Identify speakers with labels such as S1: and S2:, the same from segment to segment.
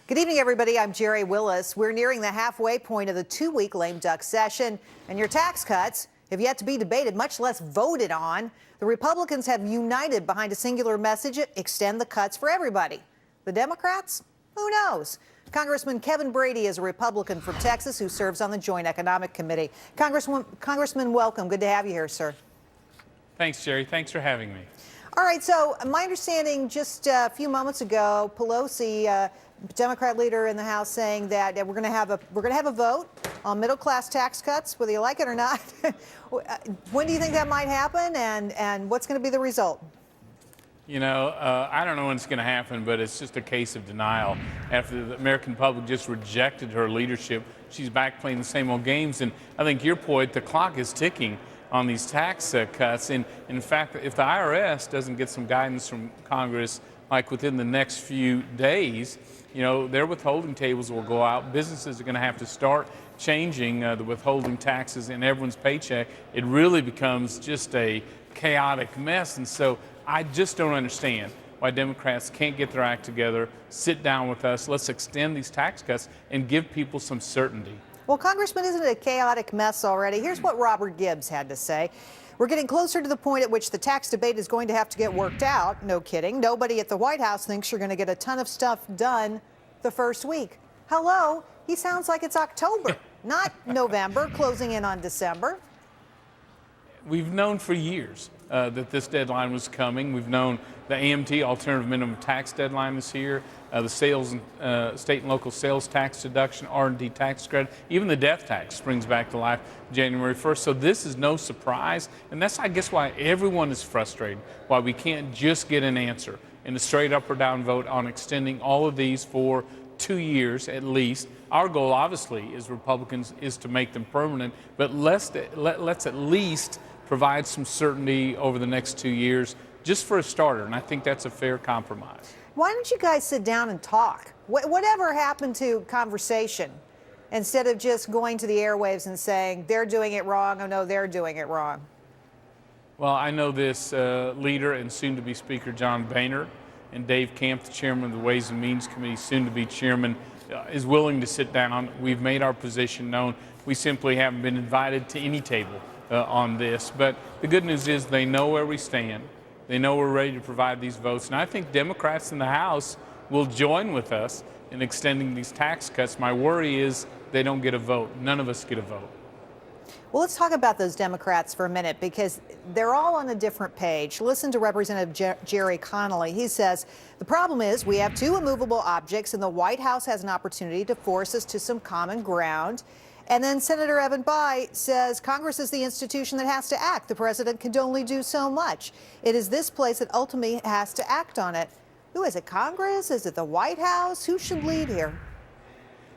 S1: Good evening, everybody. I'm Gerri Willis. We're nearing the halfway point of the two-week lame duck session, and your tax cuts have yet to be debated, much less voted on. The Republicans have united behind a singular message: extend the cuts for everybody. The Democrats? Who knows? Congressman Kevin Brady is a Republican from Texas who serves on the Joint Economic Committee. Congressman, welcome. Good to have you here, sir.
S2: Thanks, Gerri. Thanks for having me.
S1: All right, so my understanding just a few moments ago, Pelosi, Democrat leader in the House, saying that we're going to have a vote on middle-class tax cuts, whether you like it or not. When do you think that might happen, and what's going to be the result?
S2: You know, I don't know when it's going to happen, but it's just a case of denial. After the American public just rejected her leadership, she's back playing the same old games. And I think your point, the clock is ticking on these tax cuts. And in fact, if the IRS doesn't get some guidance from Congress, like within the next few days, you know, their withholding tables will go out. Businesses are going to have to start changing the withholding taxes in everyone's paycheck. It really becomes just a chaotic mess. And so I just don't understand why Democrats can't get their act together, sit down with us, let's extend these tax cuts and give people some certainty.
S1: Well, Congressman, isn't it a chaotic mess already? Here's what Robert Gibbs had to say. We're getting closer to the point at which the tax debate is going to have to get worked out. No kidding. Nobody at the White House thinks you're going to get a ton of stuff done the first week. Hello? He sounds like it's October, not November, closing in on December.
S2: We've known for years that this deadline was coming. We've known the AMT, alternative minimum tax deadline, is here. The sales and state and local sales tax deduction, R&D tax credit, even the death tax springs back to life January 1st. So this is no surprise, and that's, I guess, why everyone is frustrated, why we can't just get an answer in a straight up or down vote on extending all of these for 2 years at least. Our goal, obviously, as Republicans, is to make them permanent, but let's at least provide some certainty over the next 2 years, just for a starter, and I think that's a fair compromise.
S1: Why don't you guys sit down and talk? Whatever happened to conversation, instead of just going to the airwaves and saying, they're doing it wrong, oh no, they're doing it wrong?
S2: Well, I know this leader and soon-to-be Speaker John Boehner, and Dave Camp, the chairman of the Ways and Means Committee, soon-to-be chairman, is willing to sit down. We've made our position known. We simply haven't been invited to any table on this. But the good news is they know where we stand. They know we're ready to provide these votes. And I think Democrats in the House will join with us in extending these tax cuts. My worry is they don't get a vote. None of us get a vote.
S1: Well, let's talk about those Democrats for a minute, because they're all on a different page. Listen to Representative Jerry Connolly. He says, the problem is we have two immovable objects, and the White House has an opportunity to force us to some common ground. And then Senator Evan Bayh says Congress is the institution that has to act. The president can only do so much. It is this place that ultimately has to act on it. Who is it, Congress? Is it the White House? Who should lead here?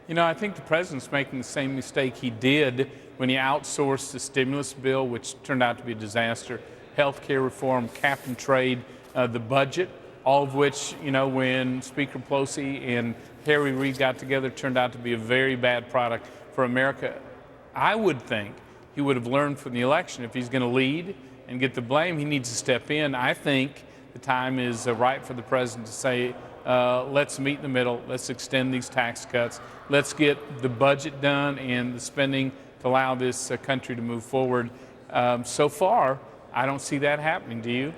S2: You know, I think the president's making the same mistake he did when he outsourced the stimulus bill, which turned out to be a disaster, health care reform, cap and trade, the budget, all of which, you know, when Speaker Pelosi and Harry Reid got together, turned out to be a very bad product for America. I would think he would have learned from the election. If he's going to lead and get the blame, he needs to step in. I think the time is right for the president to say, let's meet in the middle. Let's extend these tax cuts. Let's get the budget done and the spending to allow this country to move forward. So far, I don't see that happening. Do you?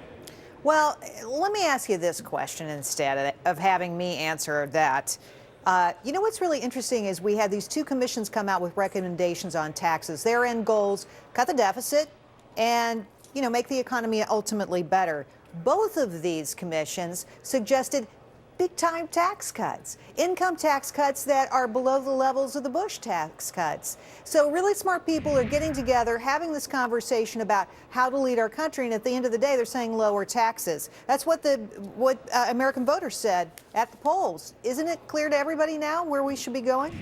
S1: Well, let me ask you this question instead of having me answer that. You know what's really interesting is we had these two commissions come out with recommendations on taxes. Their end goals: cut the deficit and, you know, make the economy ultimately better. Both of these commissions suggested big-time tax cuts, income tax cuts that are below the levels of the Bush tax cuts. So really smart people are getting together, having this conversation about how to lead our country, and at the end of the day, they're saying lower taxes. That's what American voters said at the polls. Isn't it clear to everybody now where we should be going?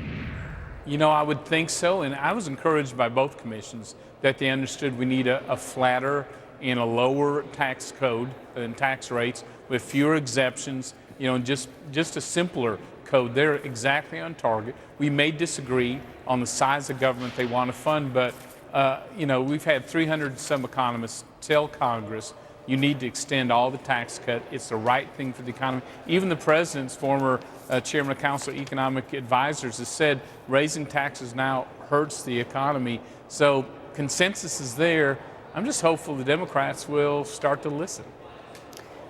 S2: You know, I would think so, and I was encouraged by both commissions that they understood we need a flatter and a lower tax code and tax rates with fewer exceptions, you know, and just a simpler code. They're exactly on target. We may disagree on the size of government they want to fund, but, you know, we've had 300 some economists tell Congress You need to extend all the tax cut. It's the right thing for the economy. Even the president's former chairman of Council of Economic Advisors has said raising taxes now hurts the economy. So consensus is there. I'm just hopeful the Democrats will start to listen.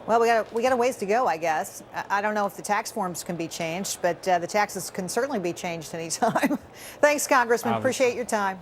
S1: Well, we got a ways to go, I guess. I don't know if the tax forms can be changed, but the taxes can certainly be changed anytime. Thanks, Congressman.
S2: Obviously.
S1: Appreciate your time.